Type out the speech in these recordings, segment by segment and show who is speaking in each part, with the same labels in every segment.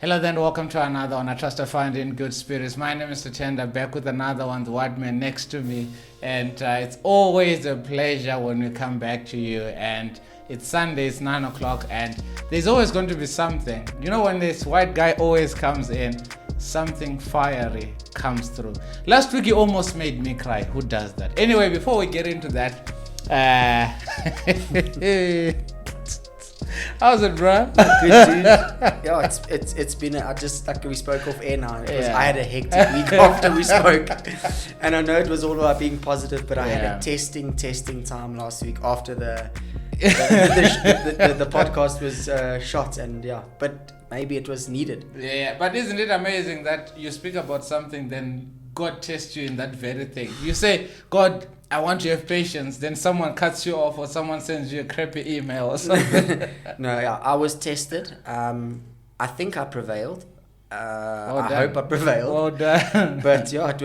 Speaker 1: Hello then, welcome to another one. I trust I find in good spirits. My name is Tenda, back with another one, the white man next to me. And it's always a pleasure when we come back to you. And it's Sunday, it's 9 o'clock, and there's always going to be something. You know, when this white guy always comes in, something fiery comes through. Last week, he almost made me cry. Who does that? Anyway, before we get into that, how's it, bro?
Speaker 2: Good, dude. Yeah, it's been just like we spoke off air now. I had a hectic week after we spoke, and I know it was all about being positive, but I had a testing time last week after the podcast was shot, and but maybe it was needed.
Speaker 1: Yeah, but isn't it amazing that you speak about something, then God tests you in that very thing? You say, God, I want you to have patience, then someone cuts you off or someone sends you a crappy email or something.
Speaker 2: I was tested. I think I prevailed. I
Speaker 1: done.
Speaker 2: hope I prevailed.
Speaker 1: Well done.
Speaker 2: But it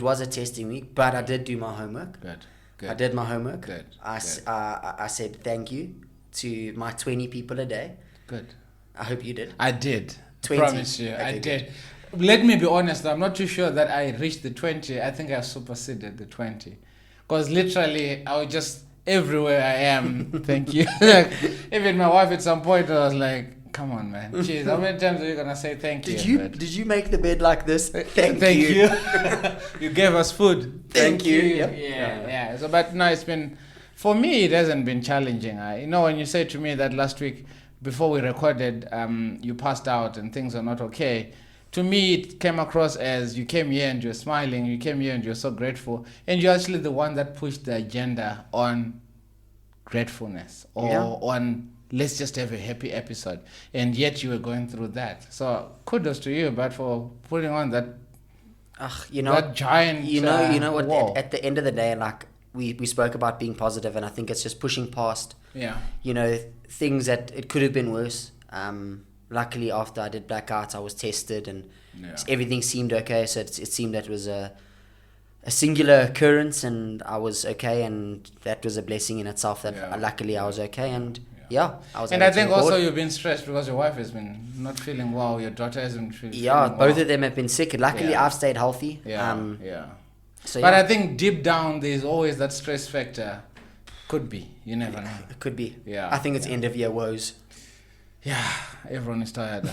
Speaker 2: was a testing week, but I did do my homework.
Speaker 1: Good.
Speaker 2: I did my homework.
Speaker 1: Good.
Speaker 2: I said thank you to my 20 people a day.
Speaker 1: Good.
Speaker 2: I hope you did.
Speaker 1: I did.
Speaker 2: 20.
Speaker 1: Promise you,
Speaker 2: Okay,
Speaker 1: I
Speaker 2: good.
Speaker 1: did. Let me be honest, I'm not too sure that I reached the 20. I think I superseded the 20. Because literally, I was just everywhere I am. Thank you. Like, even my wife at some point, I was like, come on, man. Jeez, how many times are you going to say thank you?
Speaker 2: Did you make the bed like this? Thank
Speaker 1: you.
Speaker 2: you.
Speaker 1: You gave us food.
Speaker 2: Thank you.
Speaker 1: Yep. Yeah. So, but no, it's been, for me, it hasn't been challenging. When you said to me that last week, before we recorded, you passed out and things are not okay. To me, it came across as you came here and you're smiling, you came here and you're so grateful, and you're actually the one that pushed the agenda on gratefulness or on let's just have a happy episode, and yet you were going through that. So kudos to you, but for putting on that that giant
Speaker 2: you know what,
Speaker 1: wall.
Speaker 2: at the end of the day, like we spoke about being positive, and I think it's just pushing past things that it could have been worse. Luckily, after I did blackout, I was tested and everything seemed okay. So it seemed that it was a singular occurrence, and I was okay, and that was a blessing in itself. That luckily I was okay, and I was.
Speaker 1: And I think also you've been stressed because your wife has been not feeling well. Your daughter hasn't been feeling well.
Speaker 2: Both of them have been sick. Luckily, I've stayed healthy.
Speaker 1: So, but I think deep down there's always that stress factor. Could be. You never know.
Speaker 2: It could be.
Speaker 1: Yeah.
Speaker 2: I think it's end of year woes.
Speaker 1: Yeah, everyone is tired.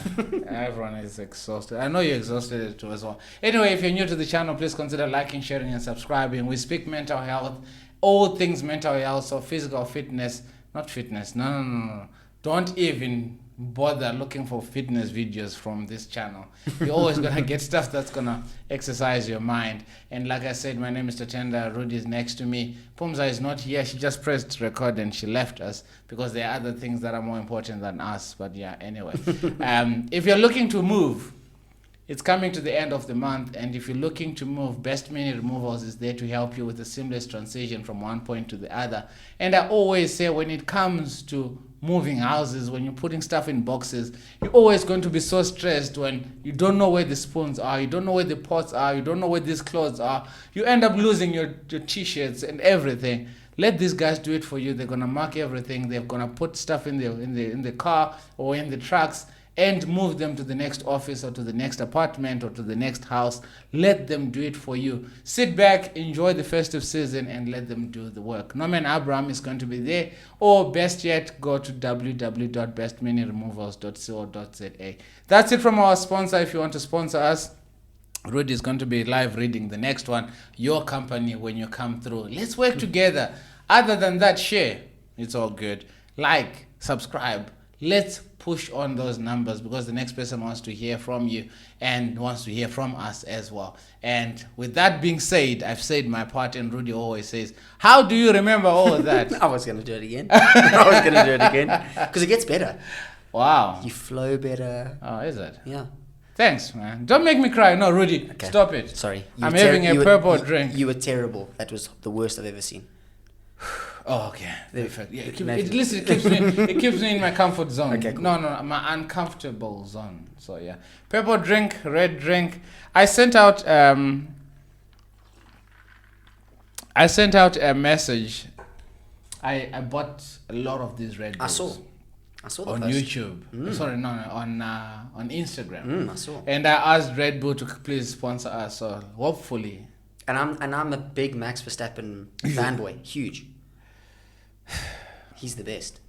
Speaker 1: Everyone is exhausted. I know you're exhausted too as well. Anyway, if you're new to the channel, please consider liking, sharing, and subscribing. We speak mental health, all things mental health, so physical fitness, not fitness. No. Don't even bother looking for fitness videos from this channel. You're always going to get stuff that's going to exercise your mind. And like I said, my name is Tatenda. Rudy is next to me. Pumza is not here. She just pressed record and she left us because there are other things that are more important than us. But anyway. If you're looking to move, it's coming to the end of the month, and if you're looking to move, Best Mini Removals is there to help you with a seamless transition from one point to the other. And I always say, when it comes to moving houses, when you're putting stuff in boxes, you're always going to be so stressed when you don't know where the spoons are, you don't know where the pots are, you don't know where these clothes are. You end up losing your t-shirts and everything. Let these guys do it for you. They're gonna mark everything. They're gonna put stuff in the car or in the trucks and move them to the next office or to the next apartment or to the next house. Let them do it for you. Sit back, enjoy the festive season, and let them do the work. Norman Abraham is going to be there, or best yet, go to www.bestminiremovals.co.za. That's it from our sponsor. If you want to sponsor us, Rudy is going to be live reading the next one, your company, when you come through. Let's work together. Other than that, share. It's all good. Like, subscribe. Let's push on those numbers because the next person wants to hear from you and wants to hear from us as well. And with that being said, I've said my part, and Rudy always says, how do you remember all of that?
Speaker 2: I was going to do it again. Because it gets better.
Speaker 1: Wow.
Speaker 2: You flow better.
Speaker 1: Oh, is it?
Speaker 2: Yeah.
Speaker 1: Thanks, man. Don't make me cry. No, Rudy, stop it.
Speaker 2: Sorry.
Speaker 1: I'm having a purple drink.
Speaker 2: You were terrible. That was the worst I've ever seen.
Speaker 1: Oh, okay. Yeah, it keeps me in my comfort zone.
Speaker 2: Okay, cool.
Speaker 1: No, my uncomfortable zone. So yeah, purple drink, red drink. I sent out a message. I bought a lot of these red Bulls.
Speaker 2: I saw the
Speaker 1: on
Speaker 2: post.
Speaker 1: YouTube. Sorry, no, on Instagram.
Speaker 2: I saw.
Speaker 1: And I asked Red Bull to please sponsor us. So hopefully.
Speaker 2: And I'm a big Max Verstappen fanboy. Huge. He's the best.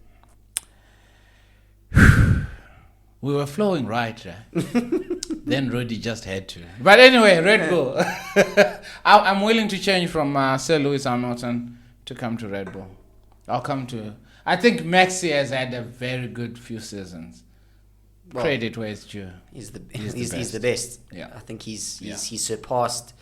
Speaker 1: We were flowing right. Then Rudy just had to. But anyway, Red Bull. I'm willing to change from Sir Lewis Hamilton to come to Red Bull. I'll come to... I think Maxi has had a very good few seasons. Well, credit where it's due.
Speaker 2: He's the best.
Speaker 1: Yeah.
Speaker 2: I think he's surpassed...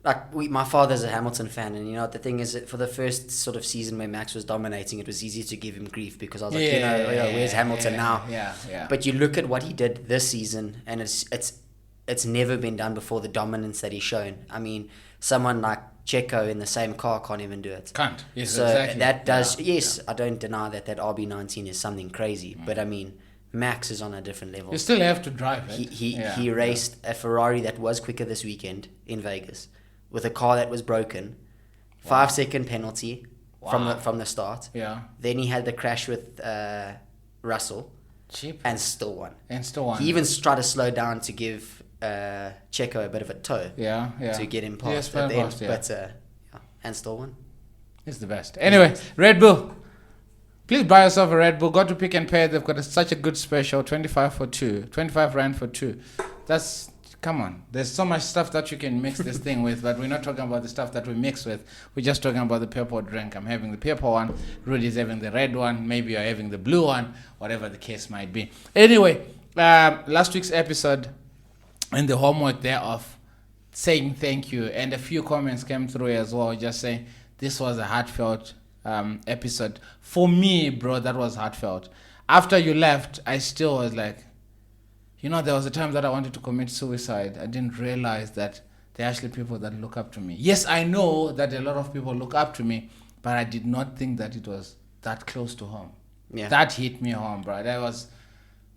Speaker 2: Like, my father's a Hamilton fan, and the thing is that for the first sort of season where Max was dominating, it was easy to give him grief because I was like, where's Hamilton now?
Speaker 1: Yeah.
Speaker 2: But you look at what he did this season, and it's never been done before, the dominance that he's shown. I mean, someone like Checo in the same car can't even do it.
Speaker 1: Can't. Yes,
Speaker 2: so
Speaker 1: exactly.
Speaker 2: That does, I don't deny that RB19 is something crazy, but I mean, Max is on a different level.
Speaker 1: You still have to drive it.
Speaker 2: He raced a Ferrari that was quicker this weekend in Vegas with a car that was broken. 5-second penalty from the start.
Speaker 1: Yeah.
Speaker 2: Then he had the crash with Russell.
Speaker 1: Cheap.
Speaker 2: And still won.
Speaker 1: He
Speaker 2: even tried to slow down to give Checo a bit of a tow.
Speaker 1: Yeah.
Speaker 2: To get him past at the end. But and still won.
Speaker 1: It's the best. Anyway, Red Bull. Please buy yourself a Red Bull. Go to Pick and Pay. They've got such a good special. 25 for 2. 25 Rand for 2. Come on. There's so much stuff that you can mix this thing with, but we're not talking about the stuff that we mix with. We're just talking about the purple drink. I'm having the purple one. Rudy's having the red one. Maybe you're having the blue one. Whatever the case might be. Anyway, last week's episode and the homework thereof, saying thank you. And a few comments came through as well, just saying this was a heartfelt episode. For me, bro, that was heartfelt. After you left, I still was like, there was a time that I wanted to commit suicide. I didn't realize that there are actually people that look up to me. Yes, I know that a lot of people look up to me, but I did not think that it was that close to home.
Speaker 2: Yeah.
Speaker 1: That hit me home, bro.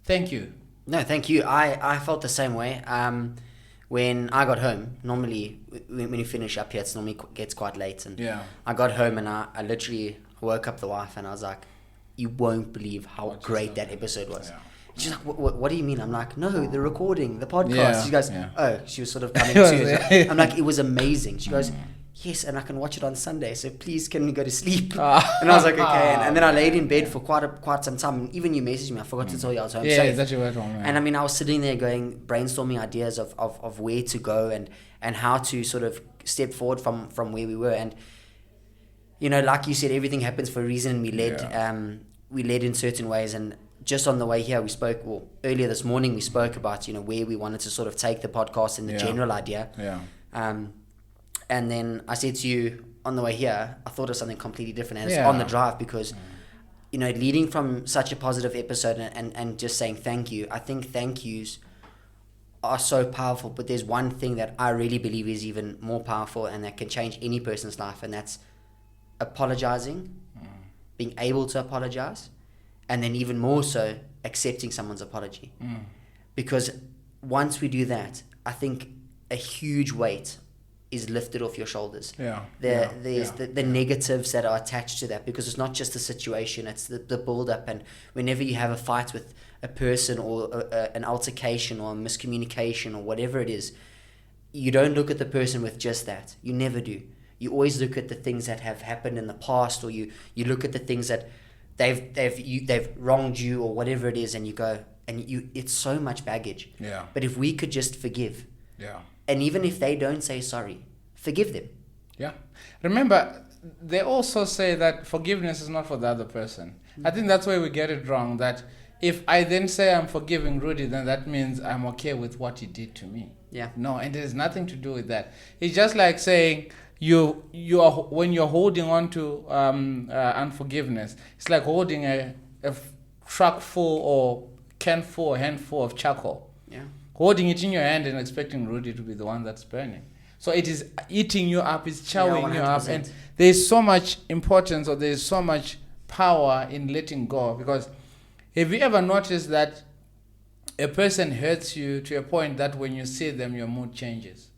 Speaker 1: Thank you.
Speaker 2: No, thank you. I felt the same way. When I got home, normally when you finish up here, it normally gets quite late. And I got home and I literally woke up the wife and I was like, you won't believe how great that episode was. Yeah. She's like, what do you mean? I'm like, no, the recording, the podcast. Yeah, she goes, oh, she was sort of coming to. I'm like, it was amazing. She goes, yes, and I can watch it on Sunday, so please can we go to sleep? And I was like, okay. And then I laid in bed for quite some time. And even you messaged me, I forgot to tell you I was home safe.
Speaker 1: Yeah, exactly right.
Speaker 2: And I mean, I was sitting there brainstorming ideas of where to go and how to sort of step forward from where we were. And, like you said, everything happens for a reason. And we led in certain ways. And just on the way here, earlier this morning, we spoke about, where we wanted to sort of take the podcast and the general idea.
Speaker 1: Yeah.
Speaker 2: And then I said to you on the way here, I thought of something completely different. And it's on the drive because, leading from such a positive episode and just saying thank you, I think thank yous are so powerful. But there's one thing that I really believe is even more powerful and that can change any person's life. And that's apologizing, being able to apologize. And then even more so, accepting someone's apology. Because once we do that, I think a huge weight is lifted off your shoulders. There's the negatives that are attached to that, because it's not just the situation, it's the build-up. And whenever you have a fight with a person or an altercation or a miscommunication or whatever it is, you don't look at the person with just that. You never do. You always look at the things that have happened in the past, or you look at the things that they've wronged you or whatever it is, and you go, it's so much baggage.
Speaker 1: Yeah.
Speaker 2: But if we could just forgive.
Speaker 1: Yeah.
Speaker 2: And even if they don't say sorry, forgive them.
Speaker 1: Yeah. Remember, they also say that forgiveness is not for the other person. I think that's where we get it wrong, that if I then say I'm forgiving Rudy, then that means I'm okay with what he did to me.
Speaker 2: Yeah.
Speaker 1: No, and there's nothing to do with that. It's just like saying you are, when you're holding on to unforgiveness, it's like holding a truck full or can full or handful of charcoal.
Speaker 2: Yeah.
Speaker 1: Holding it in your hand and expecting Rudy to be the one that's burning. So it is eating you up, it's chowing you up, and there's so much importance, or there's so much power in letting go. Because have you ever noticed that a person hurts you to a point that when you see them, your mood changes?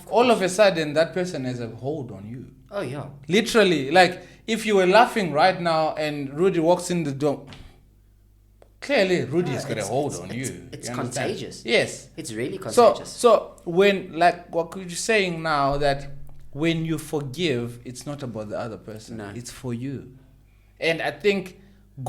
Speaker 1: All of a sudden, that person has a hold on you.
Speaker 2: Oh, yeah.
Speaker 1: Literally, like if you were laughing right now and Rudy walks in the door, clearly Rudy's got a hold on you.
Speaker 2: It's contagious.
Speaker 1: Yes.
Speaker 2: It's really contagious.
Speaker 1: So when, like what you're saying now, that when you forgive, it's not about the other person.
Speaker 2: No.
Speaker 1: It's for you. And I think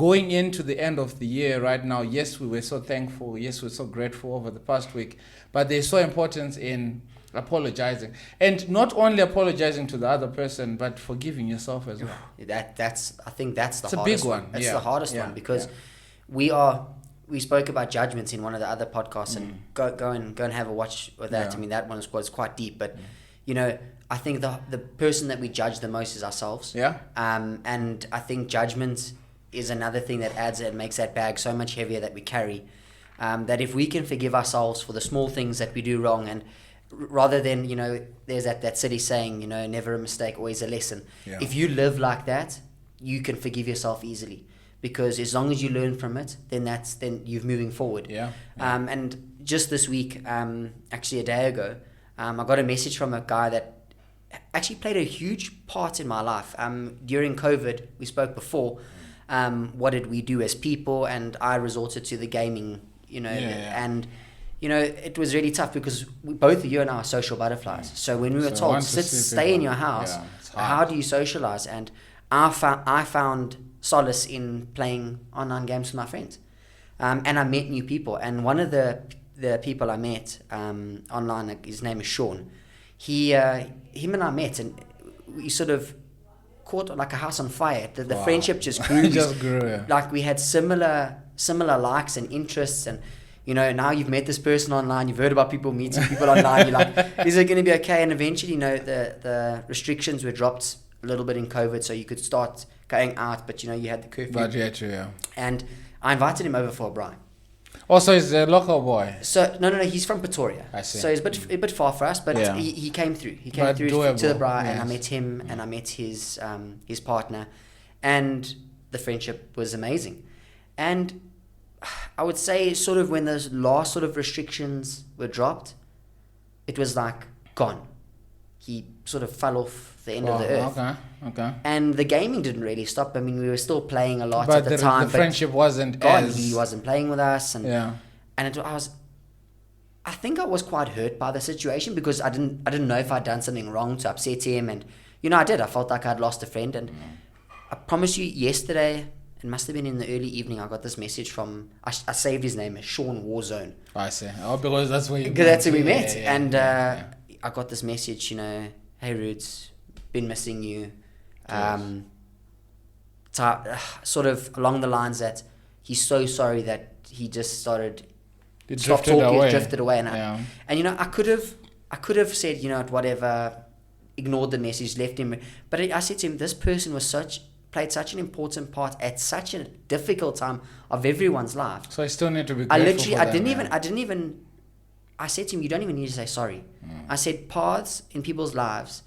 Speaker 1: going into the end of the year right now, yes, we were so thankful. Yes, we're so grateful over the past week. But there's so importance in apologizing. And not only apologizing to the other person, but forgiving yourself as well.
Speaker 2: I think that's the hardest
Speaker 1: big one.
Speaker 2: That's
Speaker 1: Yeah.
Speaker 2: the hardest
Speaker 1: Yeah.
Speaker 2: one because
Speaker 1: Yeah.
Speaker 2: we spoke about judgments in one of the other podcasts and go and have a watch with that.
Speaker 1: Yeah.
Speaker 2: I mean, that one was quite deep, but you know, I think the person that we judge the most is ourselves.
Speaker 1: Yeah.
Speaker 2: And I think judgment is another thing that adds it, makes that bag so much heavier that we carry. That if we can forgive ourselves for the small things that we do wrong, and rather than, you know, there's that silly saying, you know, never a mistake, always a lesson.
Speaker 1: Yeah.
Speaker 2: If you live like that, you can forgive yourself easily, because as long as you learn from it, then you're moving forward.
Speaker 1: Yeah.
Speaker 2: And just this week, actually a day ago, I got a message from a guy that actually played a huge part in my life. During COVID, we spoke before. What did we do as people? And I resorted to the gaming, you know, and you know, it was really tough because both you and I are social butterflies. So when we were told, stay in your house, how do you socialize? And I found solace in playing online games with my friends. And I met new people. And one of the people I met online, his name is Sean. Him and I met, and we sort of caught like a house on fire. The friendship just grew.
Speaker 1: Yeah.
Speaker 2: Like we had similar likes and interests, and you know, now you've met this person online, you've heard about people meeting people online, you're like, is it going to be okay? And eventually, you know, the restrictions were dropped a little bit in COVID, so you could start going out, but you know, you had the curfew.
Speaker 1: But yeah, true, yeah.
Speaker 2: And I invited him over for a braai.
Speaker 1: Also, he's a local boy.
Speaker 2: So no, he's from Pretoria.
Speaker 1: I see.
Speaker 2: So he's a bit far for us, but he came through. He came through to the braai, and I met him, and I met his partner, and the friendship was amazing. And I would say, sort of when those last sort of restrictions were dropped, it was like gone. He sort of fell off the end of the earth.
Speaker 1: Okay.
Speaker 2: And the gaming didn't really stop. I mean, we were still playing a lot
Speaker 1: but
Speaker 2: at the time.
Speaker 1: The friendship wasn't
Speaker 2: gone. He wasn't playing with us, and
Speaker 1: and
Speaker 2: I think I was quite hurt by the situation, because I didn't know if I'd done something wrong to upset him, and you know, I did. I felt like I'd lost a friend, and I promise you, yesterday, it must have been in the early evening, I got this message from, I saved his name as Sean Warzone.
Speaker 1: I see. Oh, because that's where
Speaker 2: we met. And I got this message, you know, hey Roots, been missing you. Sort of along the lines that he's so sorry that he just stopped talking, drifted away. And you know, I could have said, you know, whatever, ignored the message, left him. But I said to him, this person played such an important part at such a difficult time of everyone's life.
Speaker 1: So I still need to be grateful
Speaker 2: I didn't even I said to him, you don't even need to say sorry. I said, paths in people's lives,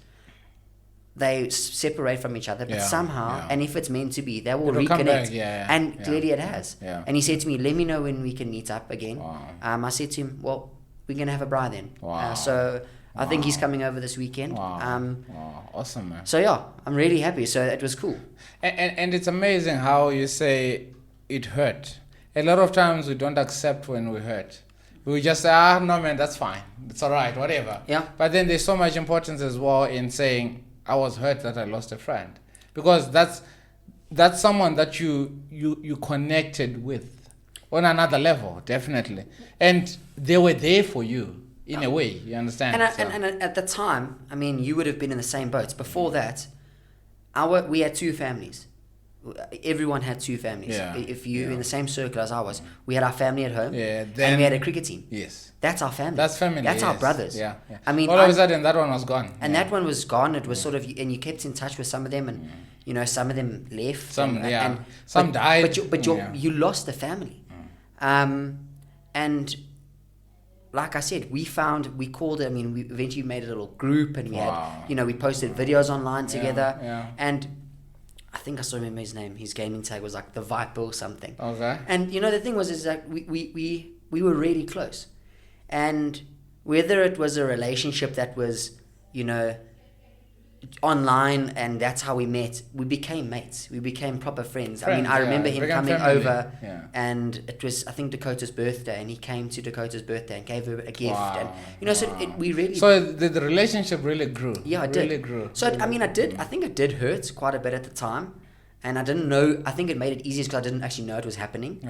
Speaker 2: they separate from each other, but somehow, and if it's meant to be, they will reconnect. And clearly it has. And he said to me, let me know when we can meet up again. I said to him, well, we're going to have a braai then. So I think he's coming over this weekend.
Speaker 1: Awesome, man.
Speaker 2: So yeah, I'm really happy. So it was cool.
Speaker 1: And it's amazing how you say it hurt. A lot of times we don't accept when we hurt. We just say, no man, that's fine. It's all right, whatever.
Speaker 2: Yeah.
Speaker 1: But then there's so much importance as well in saying, I was hurt that I lost a friend. Because that's someone that you connected with on another level, definitely. And they were there for you in a way, you understand?
Speaker 2: And at the time, I mean, you would have been in the same boats. Before that, we had two families. Everyone had two families. If you're in the same circle as I was, we had our family at home, and we had a cricket team.
Speaker 1: Yes,
Speaker 2: that's our family.
Speaker 1: That's family.
Speaker 2: That's our brothers.
Speaker 1: Yeah.
Speaker 2: I mean,
Speaker 1: all of a sudden that one was gone.
Speaker 2: And that one was gone. It was sort of, and you kept in touch with some of them, and you know, some of them left.
Speaker 1: Some died.
Speaker 2: But you lost the family. And like I said, we called it. I mean, we eventually made a little group, and we had, you know, we posted videos online together, and I think I still remember his name. His gaming tag was like the Viper or something.
Speaker 1: Okay.
Speaker 2: And you know, the thing is that we were really close, and whether it was a relationship that was, you know, online, and that's how we met. We became mates. We became proper friends. I mean, I remember him coming
Speaker 1: family.
Speaker 2: over, and it was, I think, Dakota's birthday, and he came to Dakota's birthday and gave her a gift.
Speaker 1: Wow.
Speaker 2: And so we really.
Speaker 1: So the relationship really grew.
Speaker 2: Yeah, it
Speaker 1: really
Speaker 2: did.
Speaker 1: Grew.
Speaker 2: So I mean, I think it did hurt quite a bit at the time. And I didn't know, I think it made it easier because I didn't actually know it was happening.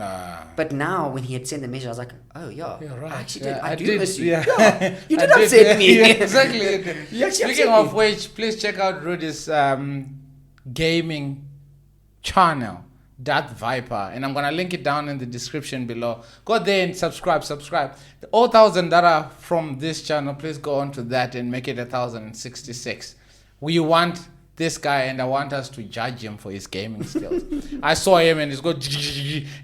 Speaker 2: But now, when he had sent the message, I was like, oh, yeah, right. I actually did. I do miss you. Yeah. You did upset me.
Speaker 1: Yeah, exactly. Speaking of which, please check out Rudy's gaming channel, That Viper. And I'm going to link it down in the description below. Go there and subscribe. The 1,000 that are from this channel, please go on to that and make it 1,066. We want this guy, and I want us to judge him for his gaming skills. I saw him and he's going,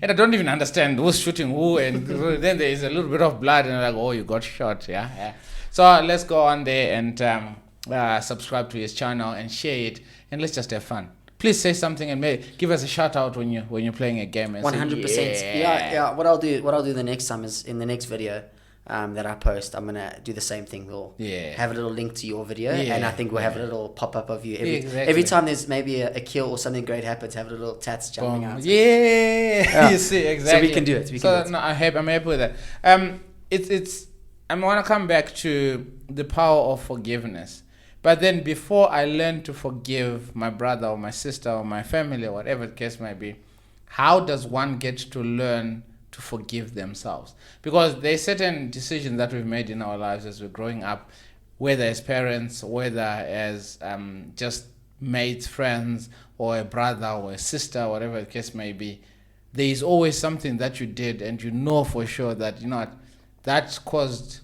Speaker 1: and I don't even understand who's shooting who, and then there is a little bit of blood, and I'm like, oh, you got shot, yeah. So let's go on there and subscribe to his channel and share it, and let's just have fun. Please say something and maybe give us a shout out when you're playing a game.
Speaker 2: 100%. Yeah. What I'll do the next time is in the next video. That I post, I'm gonna do the same thing. We'll have a little link to your video, and I think we'll have a little pop up of you every time there's maybe a kill or something great happens. Have a little tats jumping out.
Speaker 1: Yeah. You see, exactly.
Speaker 2: So we can do it.
Speaker 1: No, I'm happy with that. It's I'm gonna come back to the power of forgiveness. But then before I learn to forgive my brother or my sister or my family or whatever the case might be, how does one get to learn to forgive themselves? Because there's certain decisions that we've made in our lives as we're growing up, whether as parents, whether as just mates, friends, or a brother or a sister, whatever the case may be. There is always something that you did and you know for sure that, you know what, that's caused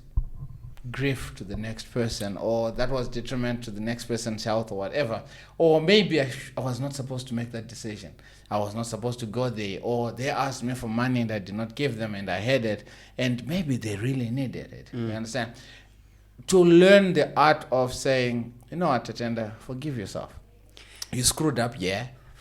Speaker 1: grief to the next person, or that was detriment to the next person's health or whatever. Or maybe I was not supposed to make that decision. I was not supposed to go there, or they asked me for money and I did not give them and I had it, and maybe they really needed it. You understand? To learn the art of saying, you know what, Tatenda, forgive yourself. You screwed up,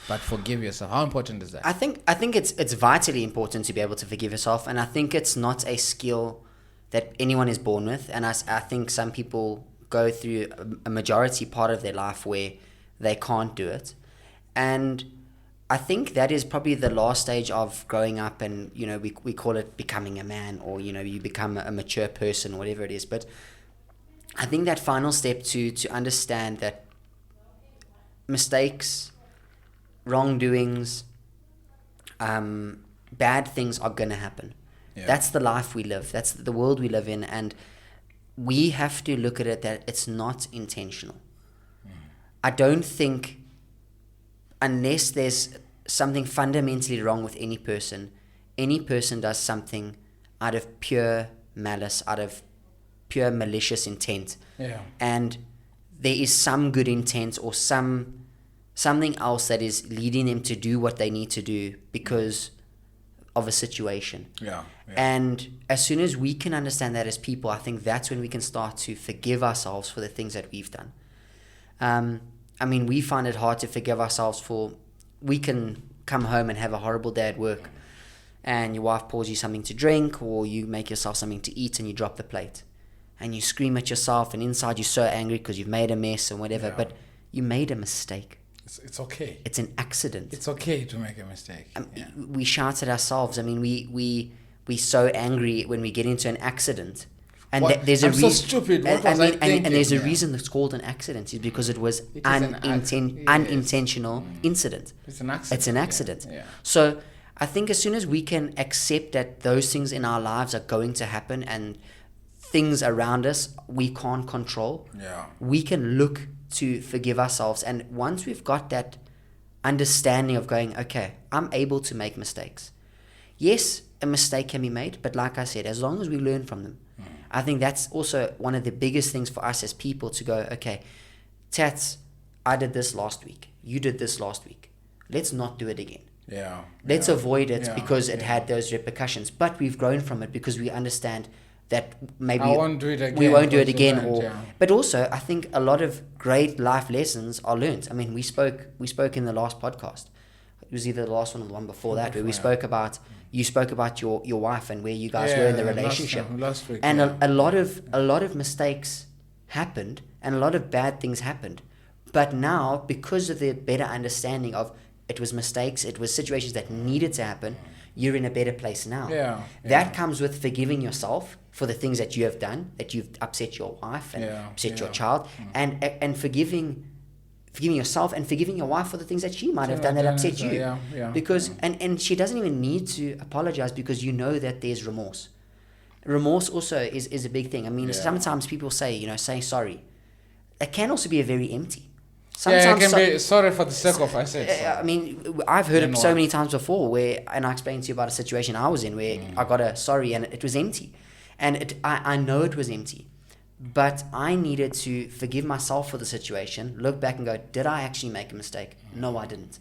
Speaker 1: but forgive yourself. How important is that?
Speaker 2: I think it's vitally important to be able to forgive yourself, and I think it's not a skill that anyone is born with, and I think some people go through a majority part of their life where they can't do it. And I think that is probably the last stage of growing up, and we call it becoming a man, or you become a mature person, whatever it is. But I think that final step to understand that mistakes, wrongdoings, bad things are going to happen. That's the life we live. That's the world we live in, and we have to look at it that it's not intentional. I don't think, unless there's something fundamentally wrong with any person does something out of pure malice, out of pure malicious intent. And there is some good intent or something else that is leading them to do what they need to do because of a situation. And as soon as we can understand that as people, I think that's when we can start to forgive ourselves for the things that we've done. I mean, we find it hard to forgive ourselves we can come home and have a horrible day at work, and your wife pours you something to drink, or you make yourself something to eat and you drop the plate, and you scream at yourself, and inside you're so angry because you've made a mess and whatever, but you made a mistake.
Speaker 1: It's okay.
Speaker 2: It's an accident.
Speaker 1: It's okay to make a mistake.
Speaker 2: We shout at ourselves. I mean, we're so angry when we get into an accident. And there's
Speaker 1: I'm so stupid. What was I thinking?
Speaker 2: And there's a reason it's called an accident, is because it was unintentional incident.
Speaker 1: It's an accident.
Speaker 2: It's an accident. So I think as soon as we can accept that those things in our lives are going to happen, and things around us we can't control, we can look to forgive ourselves. And once we've got that understanding of going, okay, I'm able to make mistakes. Yes, a mistake can be made, but like I said, as long as we learn from them, I think that's also one of the biggest things for us as people, to go, okay, Tats, I did this last week. You did this last week. Let's not do it again. Let's avoid it because it had those repercussions. But we've grown from it because we understand that maybe we won't do it again. But also, I think a lot of great life lessons are learned. I mean, we spoke in the last podcast. It was either the last one or the one before that, where we spoke about, you spoke about your wife and where you guys were in the relationship.
Speaker 1: Last week,
Speaker 2: and a lot of mistakes happened, and a lot of bad things happened. But now, because of the better understanding of it was mistakes, it was situations that needed to happen, you're in a better place now. That comes with forgiving yourself for the things that you have done, that you've upset your wife and upset your child, and forgiving yourself and forgiving your wife for the things that she might have done that upset you. Because and she doesn't even need to apologize, because you know that there's remorse. Remorse also is a big thing. I mean, sometimes people say, say sorry. It can also be a very empty. Sometimes
Speaker 1: it can be sorry for the sake of I said sorry.
Speaker 2: I mean, I've heard it so many times before and I explained to you about a situation I was in where I got a sorry and it was empty. And I know it was empty. But I needed to forgive myself for the situation, look back and go, did I actually make a mistake? No, I didn't.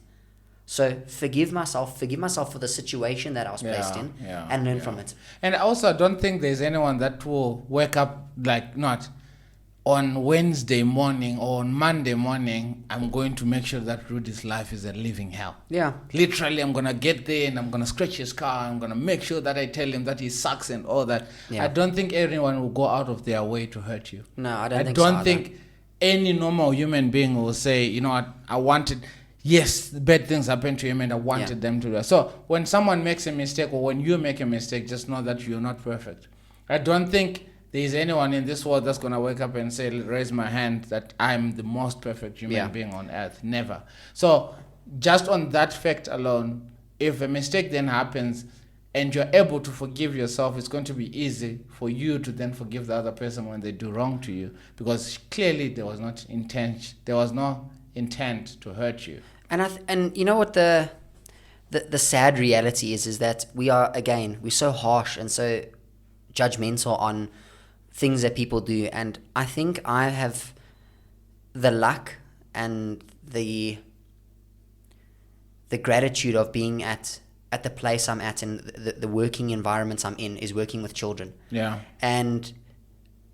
Speaker 2: So forgive myself for the situation that I was placed in and learn from it.
Speaker 1: And also, I don't think there's anyone that will wake up like not on Wednesday morning or on Monday morning, I'm going to make sure that Rudy's life is a living hell.
Speaker 2: Yeah.
Speaker 1: Literally, I'm going to get there and I'm going to scratch his car. I'm going to make sure that I tell him that he sucks and all that. Yeah. I don't think anyone will go out of their way to hurt you.
Speaker 2: No, I don't think
Speaker 1: any normal human being will say, you know what, I wanted... Yes, bad things happened to him and I wanted them to do that. So when someone makes a mistake or when you make a mistake, just know that you're not perfect. I don't think there's anyone in this world that's going to wake up and say, raise my hand that I'm the most perfect human being on earth. Never. So just on that fact alone, if a mistake then happens and you're able to forgive yourself, it's going to be easy for you to then forgive the other person when they do wrong to you, because clearly there was no intent to hurt you.
Speaker 2: And you know what the sad reality is that we're so harsh and so judgmental on things that people do. And I think I have the luck and the gratitude of being at the place I'm at and the working environment I'm in is working with children.
Speaker 1: Yeah.
Speaker 2: And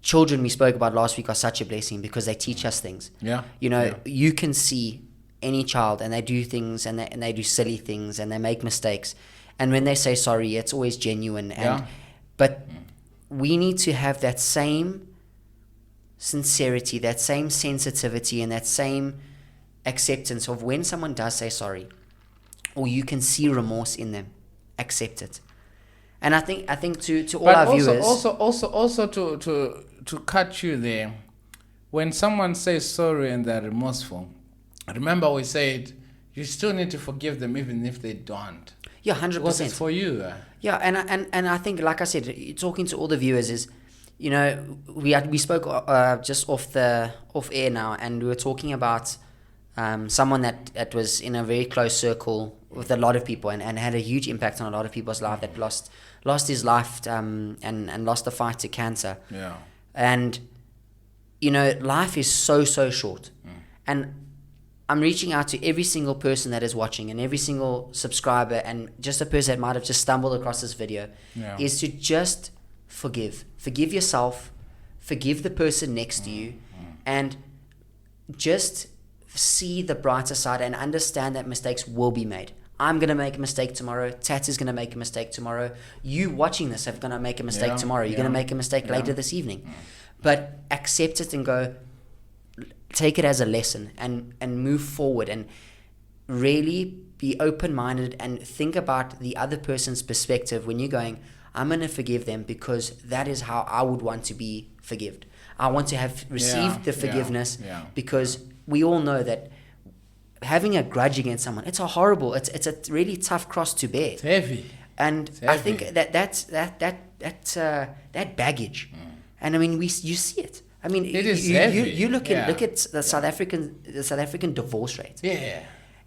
Speaker 2: children, we spoke about last week, are such a blessing because they teach us things.
Speaker 1: Yeah.
Speaker 2: You can see any child and they do things and they do silly things and they make mistakes. And when they say sorry, it's always genuine. But we need to have that same sincerity, that same sensitivity, and that same acceptance of when someone does say sorry, or you can see remorse in them, accept it. And I think to all our viewers,
Speaker 1: also to cut you there, when someone says sorry and they're remorseful, remember we said you still need to forgive them even if they don't.
Speaker 2: Yeah, 100%.
Speaker 1: Because it's for you.
Speaker 2: Yeah, and I think, like I said, talking to all the viewers is, we spoke just off air now, and we were talking about someone that was in a very close circle with a lot of people and had a huge impact on a lot of people's life, that lost his life and lost the fight to cancer.
Speaker 1: Yeah.
Speaker 2: And life is so short. And I'm reaching out to every single person that is watching and every single subscriber and just a person that might have just stumbled across this video is to just forgive yourself, forgive the person next to you, and just see the brighter side and understand that mistakes will be made. I'm going to make a mistake tomorrow. Tats is going to make a mistake tomorrow. You watching this are going to make a mistake tomorrow. You're going to make a mistake later this evening. But accept it and go, take it as a lesson and move forward and really be open-minded and think about the other person's perspective when you're going, I'm going to forgive them because that is how I would want to be forgiven. I want to have received the forgiveness because we all know that having a grudge against someone, it's a really tough cross to bear.
Speaker 1: It's heavy.
Speaker 2: And I think that baggage. And I mean, you see it. I mean,
Speaker 1: it is heavy.
Speaker 2: You look at the South African divorce rate.
Speaker 1: Yeah.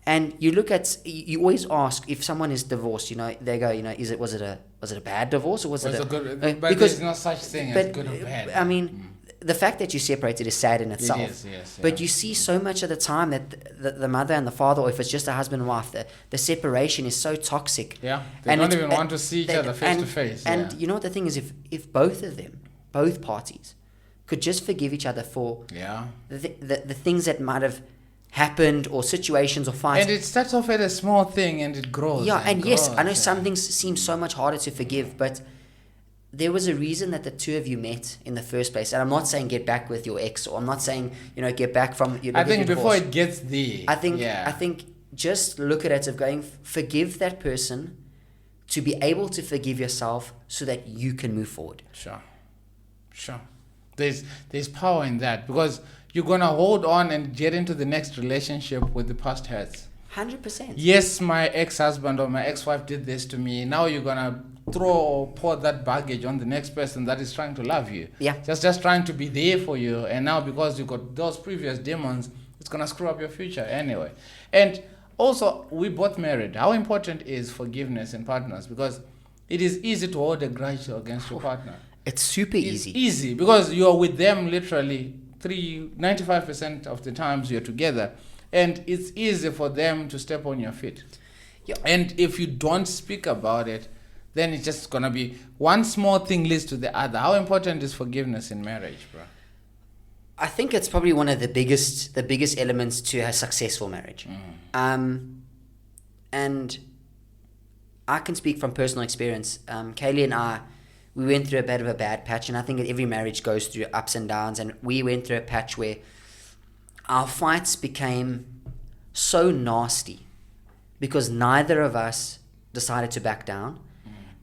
Speaker 2: And you always ask if someone is divorced, they go, was it a bad divorce or was it a
Speaker 1: good? But there's no such thing as good or bad.
Speaker 2: I mean, the fact that you separated is sad in itself.
Speaker 1: It is, yes.
Speaker 2: But you see so much of the time that the mother and the father, or if it's just a husband and wife, the separation is so toxic.
Speaker 1: Yeah. They don't even want to see each other face to face.
Speaker 2: And you know what the thing is, if both of them, both parties, could just forgive each other for the things that might have happened or situations or fights.
Speaker 1: And it starts off at a small thing and it grows.
Speaker 2: Yeah, and yes, I know some things seem so much harder to forgive, but there was a reason that the two of you met in the first place. And I'm not saying get back with your ex, or I'm not saying, get back from
Speaker 1: I think before it gets there.
Speaker 2: I think just look at it of going, forgive that person to be able to forgive yourself so that you can move forward.
Speaker 1: Sure. There's power in that, because you're going to hold on and get into the next relationship with the past hurts.
Speaker 2: 100%.
Speaker 1: Yes, my ex-husband or my ex-wife did this to me. Now you're going to throw or pour that baggage on the next person that is trying to love you.
Speaker 2: Yeah.
Speaker 1: Just trying to be there for you. And now because you got those previous demons, it's going to screw up your future anyway. And also, we both married. How important is forgiveness in partners? Because it is easy to hold a grudge against your partner.
Speaker 2: It's super easy.
Speaker 1: It's easy because you're with them literally 95% of the times you're together. And it's easy for them to step on your feet.
Speaker 2: Yeah.
Speaker 1: And if you don't speak about it, then it's just going to be one small thing leads to the other. How important is forgiveness in marriage, bro?
Speaker 2: I think it's probably one of the biggest elements to a successful marriage. And I can speak from personal experience. Kaylee and I, we went through a bit of a bad patch, and I think every marriage goes through ups and downs, and we went through a patch where our fights became so nasty because neither of us decided to back down.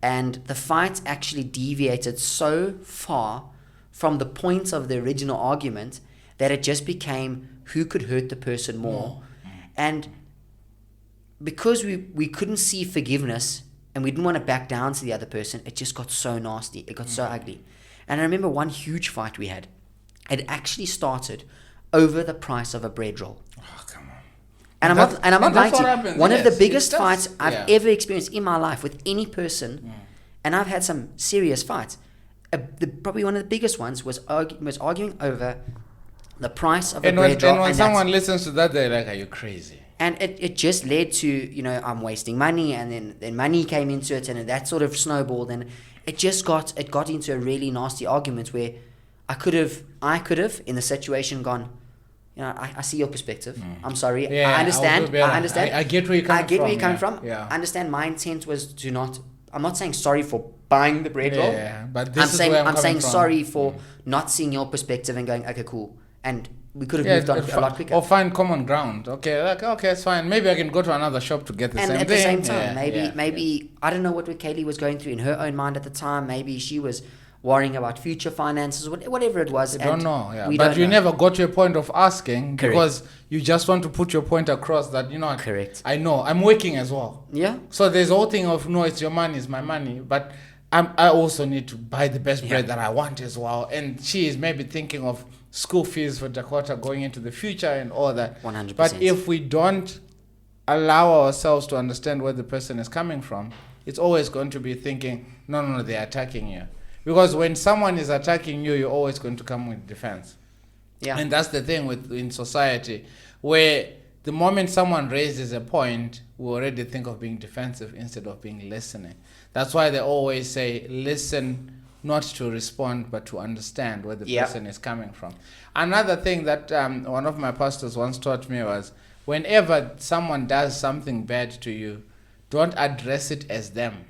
Speaker 2: And the fight actually deviated so far from the point of the original argument that it just became who could hurt the person more. And because we couldn't see forgiveness and we didn't want to back down to the other person, it just got so nasty. It got so ugly. And I remember one huge fight we had. It actually started over the price of a bread roll.
Speaker 1: Oh, come on.
Speaker 2: And I'm not lying to you. One of the biggest fights I've ever experienced in my life with any person, and I've had some serious fights. Probably one of the biggest ones was arguing over the price of a bread roll.
Speaker 1: And when someone listens to that, they're like, "Are you crazy?"
Speaker 2: And it just led to, I'm wasting money, and then money came into it, and that sort of snowballed, and it got into a really nasty argument where I could have in the situation gone, I see your perspective. I'm sorry.
Speaker 1: Yeah,
Speaker 2: I understand.
Speaker 1: I get where you're coming from.
Speaker 2: Yeah. I understand. My intent was to not. I'm not saying sorry for buying the bread roll.
Speaker 1: Yeah, but
Speaker 2: I'm saying sorry for not seeing your perspective and going, okay, cool. And we could have moved on a lot quicker.
Speaker 1: Or find common ground. Okay, it's fine. Maybe I can go to another shop to get the same thing.
Speaker 2: And at the same time, maybe I don't know what Kaylee was going through in her own mind at the time. Maybe she was worrying about future finances, whatever it was.
Speaker 1: I don't know. Yeah. But you never got to a point of asking. Correct. Because you just want to put your point across that,
Speaker 2: Correct.
Speaker 1: I know. I'm working as well.
Speaker 2: Yeah.
Speaker 1: So there's the whole thing of, no, it's your money, it's my money. But I also need to buy the best bread that I want as well. And she is maybe thinking of school fees for Dakota going into the future and all that.
Speaker 2: 100%.
Speaker 1: But if we don't allow ourselves to understand where the person is coming from, it's always going to be thinking, no, they're attacking you. Because when someone is attacking you, you're always going to come with defense.
Speaker 2: Yeah.
Speaker 1: And that's the thing in society, where the moment someone raises a point, we already think of being defensive instead of being listening. That's why they always say, listen, not to respond, but to understand where the person is coming from. Another thing that one of my pastors once taught me was, whenever someone does something bad to you, don't address it as them.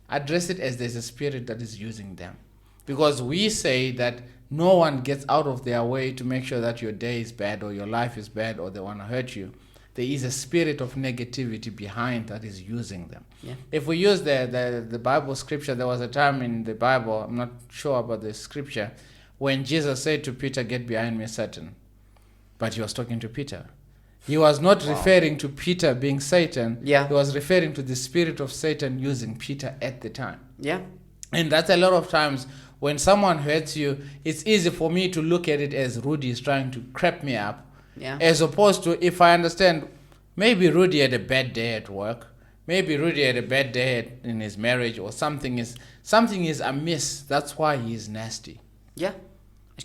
Speaker 1: Address it as there's a spirit that is using them. Because we say that no one gets out of their way to make sure that your day is bad or your life is bad or they want to hurt you. There is a spirit of negativity behind that is using them.
Speaker 2: Yeah.
Speaker 1: If we use the Bible scripture, there was a time in the Bible, I'm not sure about the scripture, when Jesus said to Peter, "Get behind me, Satan." But he was talking to Peter. He was not referring to Peter being Satan.
Speaker 2: Yeah.
Speaker 1: He was referring to the spirit of Satan using Peter at the time.
Speaker 2: Yeah.
Speaker 1: And that's a lot of times when someone hurts you, it's easy for me to look at it as Rudy is trying to crap me up.
Speaker 2: Yeah.
Speaker 1: As opposed to if I understand, maybe Rudy had a bad day at work. Maybe Rudy had a bad day in his marriage, or something is amiss. That's why he is nasty.
Speaker 2: Yeah.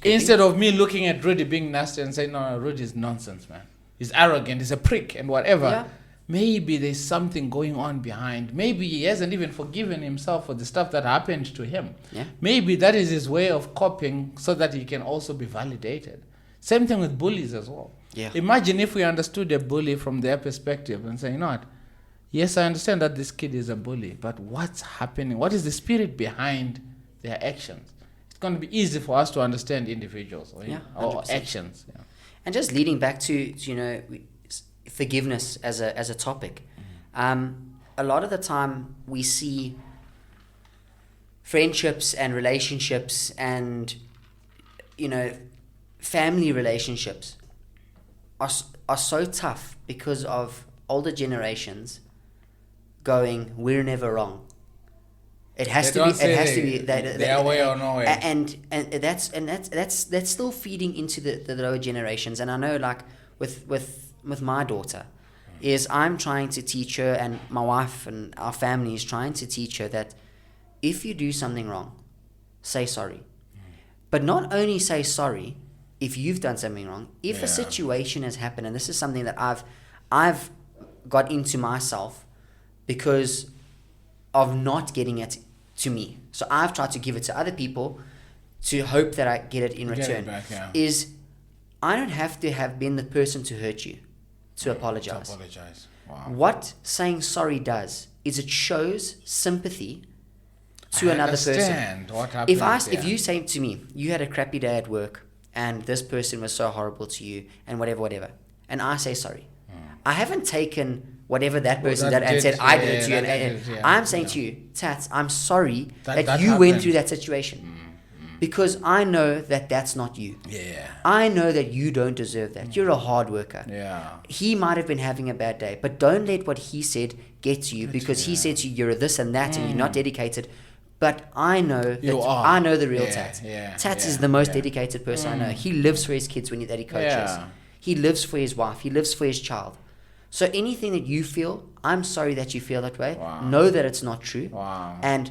Speaker 1: Instead of me looking at Rudy being nasty and saying, no, Rudy is nonsense, man. He's arrogant, he's a prick and whatever.
Speaker 2: Yeah.
Speaker 1: Maybe there's something going on behind. Maybe he hasn't even forgiven himself for the stuff that happened to him.
Speaker 2: Yeah.
Speaker 1: Maybe that is his way of coping so that he can also be validated. Same thing with bullies as well.
Speaker 2: Yeah.
Speaker 1: Imagine if we understood a bully from their perspective and say, you know what? Yes, I understand that this kid is a bully, but what's happening? What is the spirit behind their actions, it's going to be easy for us to understand individuals or
Speaker 2: 100%.
Speaker 1: actions. Yeah.
Speaker 2: And just leading back to forgiveness as a topic, a lot of the time we see friendships and relationships and family relationships are so tough because of older generations going, we're never wrong. It has to be
Speaker 1: their way or no way.
Speaker 2: And that's still feeding into the lower generations. And I know, like with my daughter, is I'm trying to teach her, and my wife and our family is trying to teach her that if you do something wrong, say sorry. But not only say sorry if you've done something wrong. If a situation has happened, and this is something that I've got into myself because of not getting it to me. So I've tried to give it to other people to hope that I get it in return. Is I don't have to have been the person to hurt you to apologize.
Speaker 1: Wow.
Speaker 2: What saying sorry does is it shows sympathy to another person.
Speaker 1: What happened,
Speaker 2: if you say to me, you had a crappy day at work and this person was so horrible to you and whatever, and I say sorry, I haven't taken whatever that person did and said I did it to you, and I'm saying to you, Tats, I'm sorry that you went through that situation. Because I know that that's not you.
Speaker 1: Yeah.
Speaker 2: I know that you don't deserve that. You're a hard worker.
Speaker 1: Yeah.
Speaker 2: He might have been having a bad day, but don't let what he said get to you, because he said to you, you're this and that and you're not dedicated. But I know that I know the real Tats. Tats is the most dedicated person I know. He lives for his kids that he coaches. Yeah. He lives for his wife. He lives for his child. So anything that you feel, I'm sorry that you feel that way.
Speaker 1: Wow.
Speaker 2: Know that it's not true.
Speaker 1: Wow.
Speaker 2: And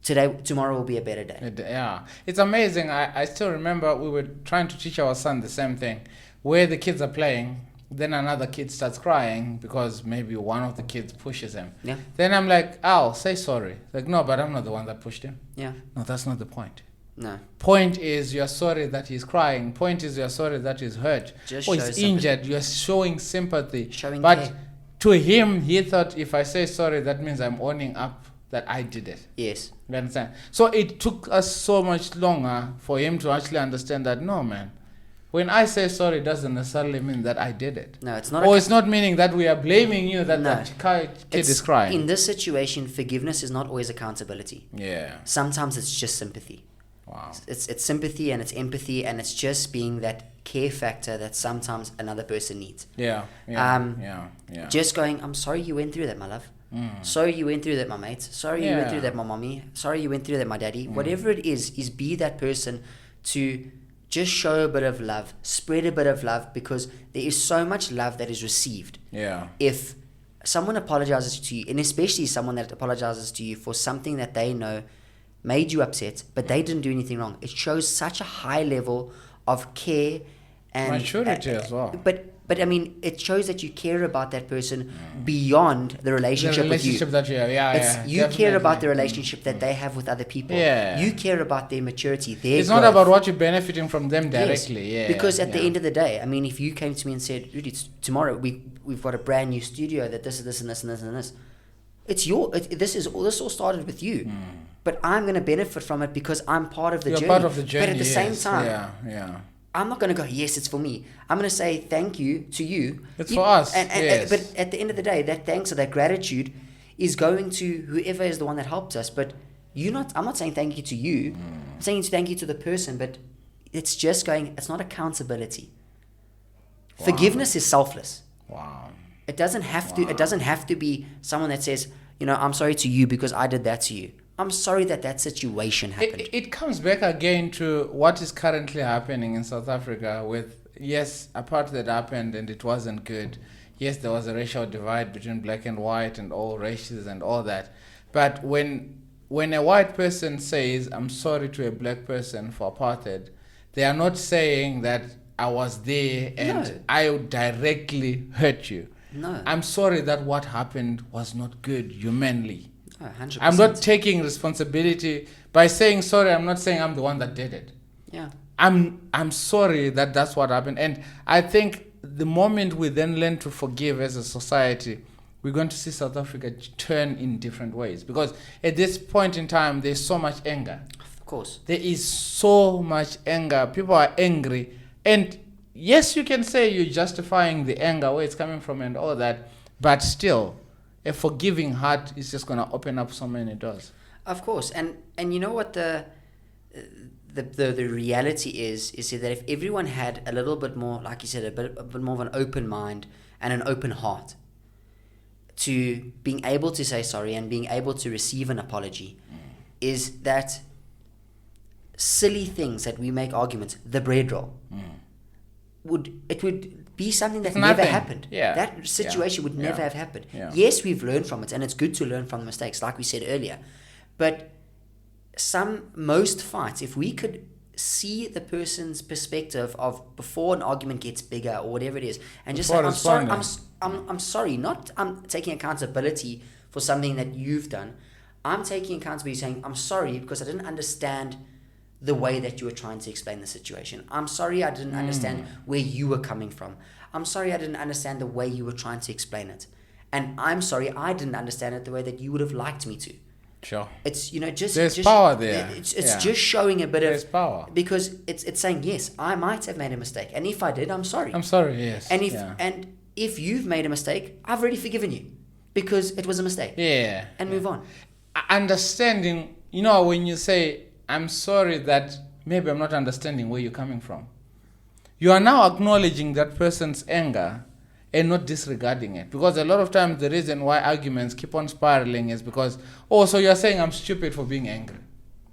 Speaker 2: tomorrow will be a better day.
Speaker 1: Yeah, it's amazing. I still remember we were trying to teach our son the same thing, where the kids are playing, then another kid starts crying because maybe one of the kids pushes him.
Speaker 2: Yeah.
Speaker 1: Then I'm like, Al, say sorry. Like, no, but I'm not the one that pushed him.
Speaker 2: Yeah.
Speaker 1: No, that's not the point.
Speaker 2: No.
Speaker 1: Point is you're sorry that he's crying. Point is you're sorry that he's hurt or he's injured. You're showing sympathy.
Speaker 2: Showing
Speaker 1: but
Speaker 2: care.
Speaker 1: To him, he thought if I say sorry, that means I'm owning up that I did it.
Speaker 2: Yes.
Speaker 1: You understand? So it took us so much longer for him to actually understand that, no, man, when I say sorry, it doesn't necessarily mean that I did it.
Speaker 2: No, it's not.
Speaker 1: Or it's not meaning that we are blaming you that kid is crying.
Speaker 2: In this situation, forgiveness is not always accountability.
Speaker 1: Yeah.
Speaker 2: Sometimes it's just sympathy.
Speaker 1: Wow.
Speaker 2: It's sympathy and it's empathy, and it's just being that care factor that sometimes another person needs.
Speaker 1: Yeah.
Speaker 2: Just going, I'm sorry you went through that, my love. Sorry you went through that, my mate. Sorry you went through that, my mommy. Sorry you went through that, my daddy. Whatever it is be that person to just show a bit of love, spread a bit of love, because there is so much love that is received.
Speaker 1: Yeah.
Speaker 2: If someone apologizes to you, and especially someone that apologizes to you for something that they know made you upset, but they didn't do anything wrong, it shows such a high level of care and
Speaker 1: maturity as well.
Speaker 2: But I mean, it shows that you care about that person beyond the relationship with you.
Speaker 1: That you have.
Speaker 2: You care about the relationship that they have with other people.
Speaker 1: Yeah.
Speaker 2: You care about their maturity, their
Speaker 1: It's
Speaker 2: growth.
Speaker 1: not about what you're benefiting from them directly.
Speaker 2: Yes. Because at the end of the day, I mean, if you came to me and said, Rudy, tomorrow we've got a brand new studio that this and this and this and this and this. This all started with you. But I'm going to benefit from it because I'm part of the journey.
Speaker 1: You're part of the journey.
Speaker 2: But at the same time,
Speaker 1: yeah.
Speaker 2: I'm not going to go, yes, it's for me. I'm going to say thank you to you.
Speaker 1: It's for us.
Speaker 2: But at the end of the day, that thanks or that gratitude is going to whoever is the one that helped us. But I'm not saying thank you to you. I'm saying thank you to the person. But it's just going, it's not accountability. Wow. Forgiveness is selfless.
Speaker 1: Wow.
Speaker 2: It doesn't have to. It doesn't have to be someone that says, I'm sorry to you because I did that to you. I'm sorry that situation happened.
Speaker 1: It comes back again to what is currently happening in South Africa with, yes, apartheid happened and it wasn't good. Yes, there was a racial divide between black and white and all races and all that. But when a white person says, I'm sorry to a black person for apartheid, they are not saying that I was there and I directly hurt you.
Speaker 2: No.
Speaker 1: I'm sorry that what happened was not good humanly.
Speaker 2: 100%.
Speaker 1: I'm not taking responsibility by saying sorry. I'm not saying I'm the one that did it.
Speaker 2: Yeah.
Speaker 1: I'm sorry that that's what happened. And I think the moment we then learn to forgive as a society, we're going to see South Africa turn in different ways. Because at this point in time, there's so much anger.
Speaker 2: course.
Speaker 1: There is so much anger. People are angry. And yes, you can say you're justifying the anger, where it's coming from and all that. But still, a forgiving heart is just going to open up so many doors.
Speaker 2: Of course. And you know what the reality is that if everyone had a little bit more, like you said, a bit more of an open mind and an open heart to being able to say sorry and being able to receive an apology, is that silly things that we make arguments, the bread roll, would be something that never happened.
Speaker 1: Yeah.
Speaker 2: That situation would never have happened.
Speaker 1: Yeah.
Speaker 2: Yes, we've learned from it, and it's good to learn from the mistakes, like we said earlier. But most fights, if we could see the person's perspective of before an argument gets bigger or whatever it is, and just say, I'm sorry, not I'm taking accountability for something that you've done. I'm taking accountability, saying I'm sorry because I didn't understand the way that you were trying to explain the situation. I'm sorry I didn't understand where you were coming from. I'm sorry I didn't understand the way you were trying to explain it. And I'm sorry I didn't understand it the way that you would have liked me to.
Speaker 1: Sure.
Speaker 2: It's, just...
Speaker 1: There's power there.
Speaker 2: It's just showing a bit of...
Speaker 1: There's power.
Speaker 2: Because it's saying, yes, I might have made a mistake. And if I did, I'm sorry.
Speaker 1: I'm sorry, yes.
Speaker 2: And if you've made a mistake, I've already forgiven you. Because it was a mistake.
Speaker 1: Yeah.
Speaker 2: And move on.
Speaker 1: Understanding, when you say, I'm sorry that maybe I'm not understanding where you're coming from. You are now acknowledging that person's anger and not disregarding it. Because a lot of times the reason why arguments keep on spiraling is because, so you're saying I'm stupid for being angry.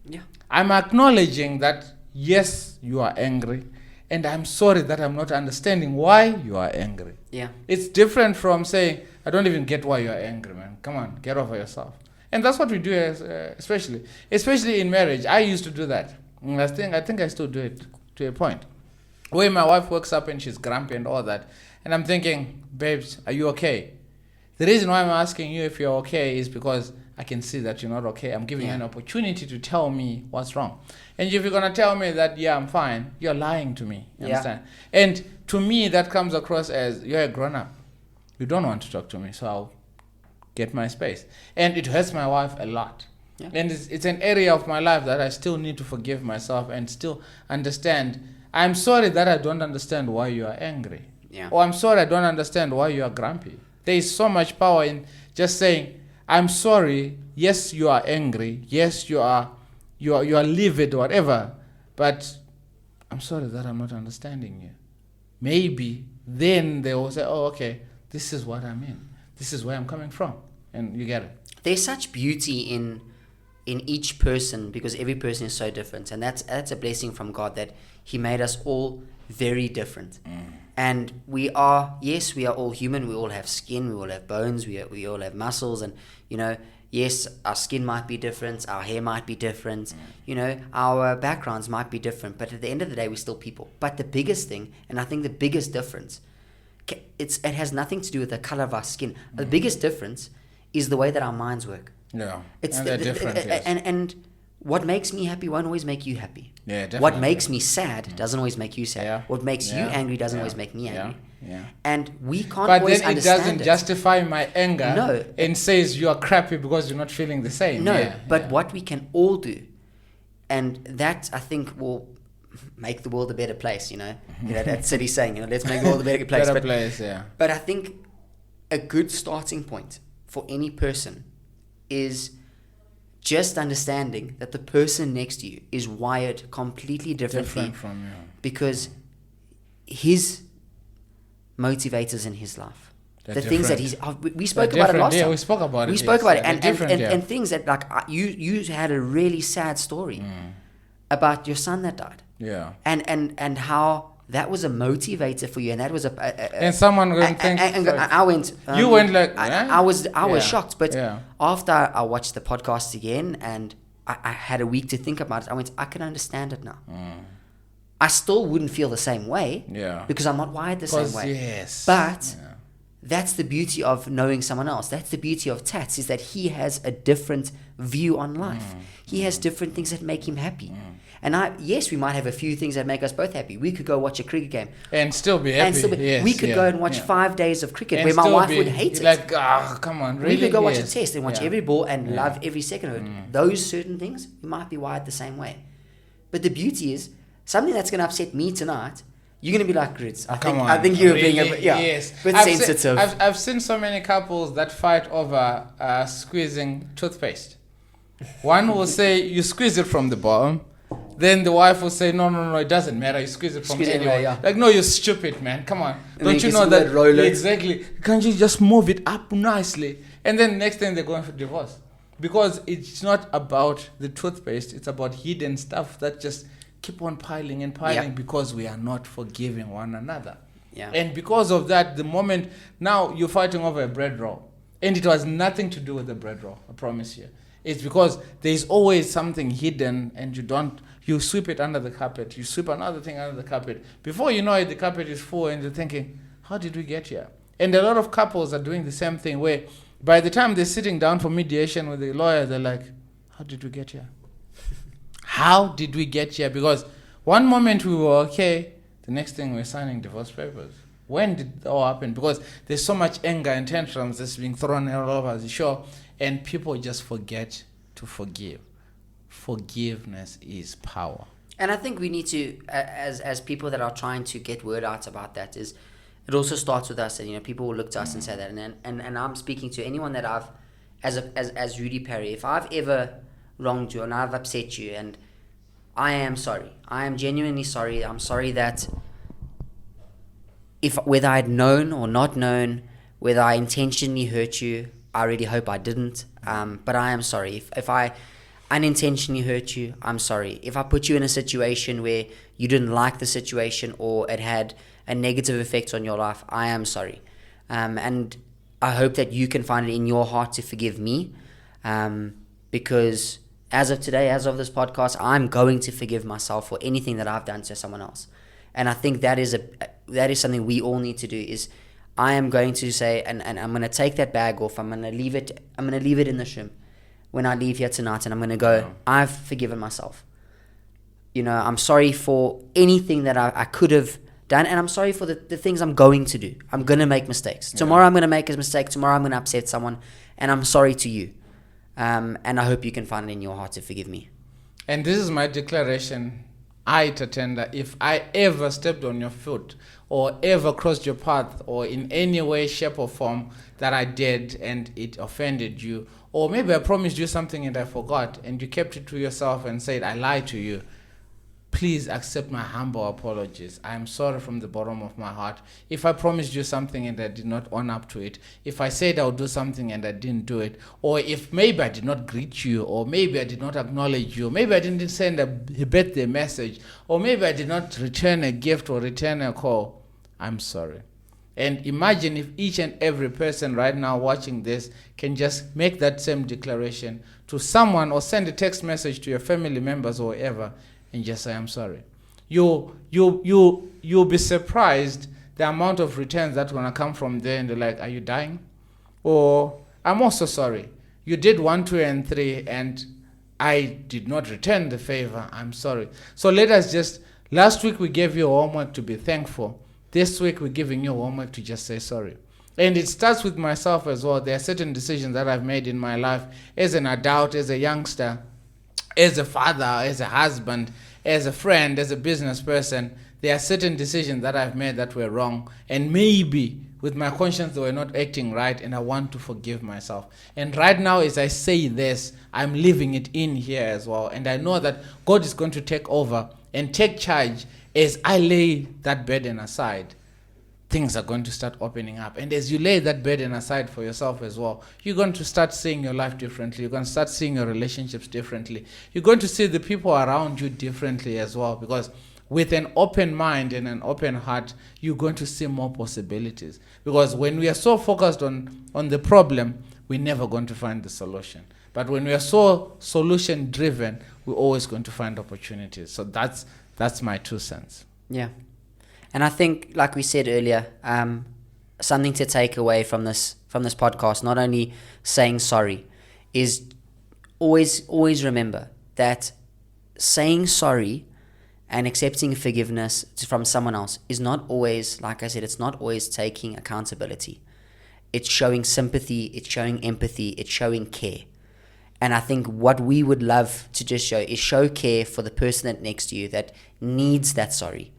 Speaker 2: Yeah.
Speaker 1: I'm acknowledging that, yes, you are angry. And I'm sorry that I'm not understanding why you are angry.
Speaker 2: Yeah.
Speaker 1: It's different from saying, I don't even get why you're angry, man. Come on, get over yourself. And that's what we do, especially in marriage. I used to do that. And I think I still do it to a point. Where my wife wakes up and she's grumpy and all that. And I'm thinking, babes, are you okay? The reason why I'm asking you if you're okay is because I can see that you're not okay. I'm giving you an opportunity to tell me what's wrong. And if you're going to tell me that, yeah, I'm fine, you're lying to me. You understand? And to me, that comes across as you're a grown-up. You don't want to talk to me, so I'll get my space. And it hurts my wife a lot. Yeah. And it's an area of my life that I still need to forgive myself and still understand. I'm sorry that I don't understand why you are angry.
Speaker 2: Yeah.
Speaker 1: Or I'm sorry I don't understand why you are grumpy. There is so much power in just saying, I'm sorry, yes, you are angry, yes, you are livid or whatever, but I'm sorry that I'm not understanding you. Maybe then they will say, okay, this is what I mean. This is where I'm coming from. And you get it.
Speaker 2: There's such beauty in each person because every person is so different. And that's a blessing from God that He made us all very different. And we are all human. We all have skin. We all have bones. We all have muscles. And, yes, our skin might be different. Our hair might be different. Our backgrounds might be different. But at the end of the day, we're still people. But the biggest thing, and I think the biggest difference, it has nothing to do with the color of our skin. The biggest difference is the way that our minds work.
Speaker 1: Yeah,
Speaker 2: and
Speaker 1: they're different. Yes.
Speaker 2: And what makes me happy won't always make you happy.
Speaker 1: Yeah, definitely.
Speaker 2: What makes me sad doesn't always make you sad.
Speaker 1: Yeah.
Speaker 2: What makes you angry doesn't always make me angry.
Speaker 1: Yeah.
Speaker 2: And we can't
Speaker 1: but
Speaker 2: always
Speaker 1: then it
Speaker 2: understand
Speaker 1: doesn't justify my anger and says you are crappy because you're not feeling the same.
Speaker 2: No, what we can all do, and that I think will make the world a better place, that silly saying, let's make the world a better place. But I think a good starting point for any person is just understanding that the person next to you is wired completely differently
Speaker 1: from you.
Speaker 2: Because his motivators in his life,
Speaker 1: They're
Speaker 2: the
Speaker 1: different.
Speaker 2: things that we spoke about it last time.
Speaker 1: Yeah, we spoke about it.
Speaker 2: We spoke about it,
Speaker 1: and
Speaker 2: and things that you had a really sad story about your son that died.
Speaker 1: Yeah,
Speaker 2: and how that was a motivator for you, and that was
Speaker 1: and someone going think.
Speaker 2: And I went.
Speaker 1: You went like.
Speaker 2: I was shocked, but after I watched the podcast again, and I had a week to think about it, I went. I can understand it now. I still wouldn't feel the same way. Yeah. Because I'm not wired the same way.
Speaker 1: Yes.
Speaker 2: But that's the beauty of knowing someone else. That's the beauty of Tats, is that he has a different view on life. He has different things that make him happy. And yes, we might have a few things that make us both happy. We could go watch a cricket game
Speaker 1: and still be happy. Yes,
Speaker 2: we could go and watch 5 days of cricket
Speaker 1: and
Speaker 2: where my wife would hate it.
Speaker 1: Like, come on, really?
Speaker 2: We could go watch a test and watch every ball and love every second of it. Those certain things, we might be wired the same way. But the beauty is, something that's going to upset me tonight, you're going to be like, Grits, I think you're
Speaker 1: really?
Speaker 2: being a bit sensitive.
Speaker 1: I've seen so many couples that fight over squeezing toothpaste. One will say, you squeeze it from the bottom. Then the wife will say, no, it doesn't matter. You squeeze it from anywhere.
Speaker 2: Yeah.
Speaker 1: Like, no, you're stupid, man. Come on.
Speaker 2: And
Speaker 1: don't you know that? Exactly. Can't you just move it up nicely? And then next thing they're going for divorce. Because it's not about the toothpaste. It's about hidden stuff that just keep on piling and piling because we are not forgiving one another.
Speaker 2: Yeah.
Speaker 1: And because of that, the moment now you're fighting over a bread roll. And it has nothing to do with the bread roll, I promise you. It's because there's always something hidden and you sweep it under the carpet. You sweep another thing under the carpet. Before you know it, the carpet is full and you're thinking, how did we get here? And a lot of couples are doing the same thing where by the time they're sitting down for mediation with the lawyer, they're like, how did we get here? How did we get here? Because one moment we were okay, the next thing we're signing divorce papers. When did it all happen? Because there's so much anger and tantrums that's being thrown all over the show, and people just forget to forgive. Forgiveness is power.
Speaker 2: And I think we need to, as people that are trying to get word out about that, is it also starts with us, and people will look to us and say that. And I'm speaking to anyone that I've, as Rudy Perry, if I've ever wronged you and I've upset you, and I am sorry. I am genuinely sorry. I'm sorry that whether I'd known or not known, whether I intentionally hurt you, I really hope I didn't. But I am sorry. If I unintentionally hurt you, I'm sorry. If I put you in a situation where you didn't like the situation or it had a negative effect on your life, I am sorry. And I hope that you can find it in your heart to forgive me. Because as of today, as of this podcast, I'm going to forgive myself for anything that I've done to someone else. And I think that is something we all need to do. Is I am going to say, and I'm going to take that bag off. I'm going to leave it in the shrimp when I leave here tonight, and I'm going to go. I've forgiven myself. I'm sorry for anything that I could have done, and I'm sorry for the things I'm going to do. I'm going to make mistakes. Tomorrow I'm going to make a mistake. Tomorrow I'm going to upset someone, and I'm sorry to you. And I hope you can find it in your heart to forgive me.
Speaker 1: And this is my declaration. I, Tatenda, if I ever stepped on your foot or ever crossed your path or in any way, shape or form that I did and it offended you, or maybe I promised you something and I forgot and you kept it to yourself and said, I lied to you, please accept my humble apologies. I am sorry from the bottom of my heart. If I promised you something and I did not own up to it, if I said I would do something and I didn't do it, or if maybe I did not greet you, or maybe I did not acknowledge you, maybe I didn't send a birthday message, or maybe I did not return a gift or return a call, I'm sorry. And imagine if each and every person right now watching this can just make that same declaration to someone or send a text message to your family members or whoever, and just say, I'm sorry. You'll be surprised the amount of returns that's going to come from there, and they're like, are you dying? Or, I'm also sorry. You did 1, 2, and 3, and I did not return the favor. I'm sorry. So let us just, last week we gave you homework to be thankful. This week we're giving you homework to just say sorry. And it starts with myself as well. There are certain decisions that I've made in my life as an adult, as a youngster, as a father, as a husband, as a friend, as a business person. There are certain decisions that I've made that were wrong, and maybe with my conscience they were not acting right, and I want to forgive myself. And right now as I say this, I'm living it in here as well, and I know that God is going to take over and take charge. As I lay that burden aside, things are going to start opening up. And as you lay that burden aside for yourself as well, you're going to start seeing your life differently. You're going to start seeing your relationships differently. You're going to see the people around you differently as well, because with an open mind and an open heart, you're going to see more possibilities. Because when we are so focused on the problem, we're never going to find the solution. But when we are so solution driven, we're always going to find opportunities. So that's my 2 cents.
Speaker 2: Yeah. And I think, like we said earlier, something to take away from this podcast, not only saying sorry, is always remember that saying sorry and accepting forgiveness from someone else is not always, like I said, it's not always taking accountability. It's showing sympathy, it's showing empathy, it's showing care. And I think what we would love to just show care for the person that next to you that needs that sorry.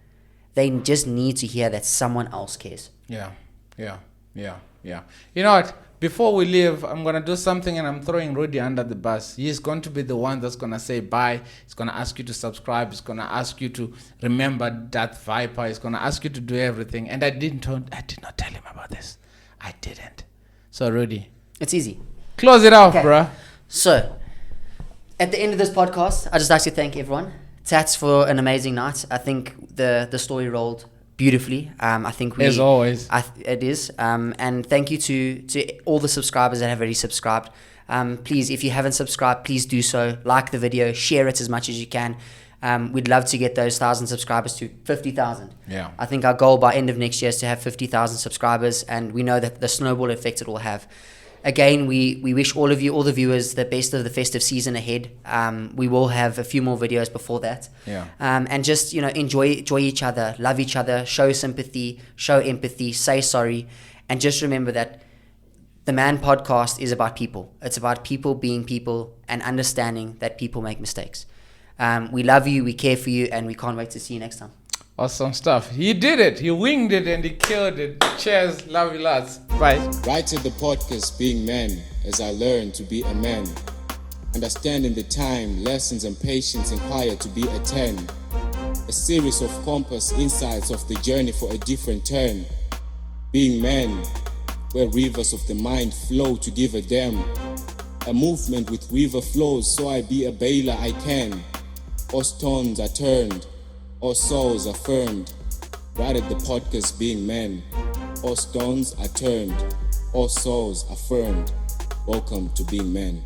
Speaker 2: They just need to hear that someone else cares.
Speaker 1: Yeah. You know what? Before we leave, I'm going to do something, and I'm throwing Rudy under the bus. He's going to be the one that's going to say bye. He's going to ask you to subscribe. He's going to ask you to remember that Viper. He's going to ask you to do everything. And I did not tell him about this. I didn't. So, Rudy.
Speaker 2: It's easy.
Speaker 1: Close it off, bruh.
Speaker 2: So, at the end of this podcast, I just like to thank everyone. Tats for an amazing night. I think the story rolled beautifully. I think
Speaker 1: as always
Speaker 2: it is. And thank you to all the subscribers that have already subscribed. Please, if you haven't subscribed, please do so. Like the video, share it as much as you can. We'd love to get those 1,000 subscribers to 50,000.
Speaker 1: Yeah.
Speaker 2: I think our goal by end of next year is to have 50,000 subscribers, and we know that the snowball effect it will have. Again, we wish all of you, all the viewers, the best of the festive season ahead. We will have a few more videos before that.
Speaker 1: Yeah.
Speaker 2: And just, enjoy each other, love each other, show sympathy, show empathy, say sorry. And just remember that the Man Podcast is about people. It's about people being people and understanding that people make mistakes. We love you, we care for you, and we can't wait to see you next time.
Speaker 1: Awesome stuff. He did it. He winged it and he killed it. Cheers. Love you lots. Bye.
Speaker 3: Writing the podcast Being Man as I learn to be a man. Understanding the time, lessons and patience inquired to be a 10. A series of compass insights of the journey for a different turn. Being man, where rivers of the mind flow to give a damn. A movement with river flows so I be a bailer I can. All stones are turned. All souls affirmed. Right at the podcast Being Man. All stones are turned. All souls affirmed. Welcome to Being Man.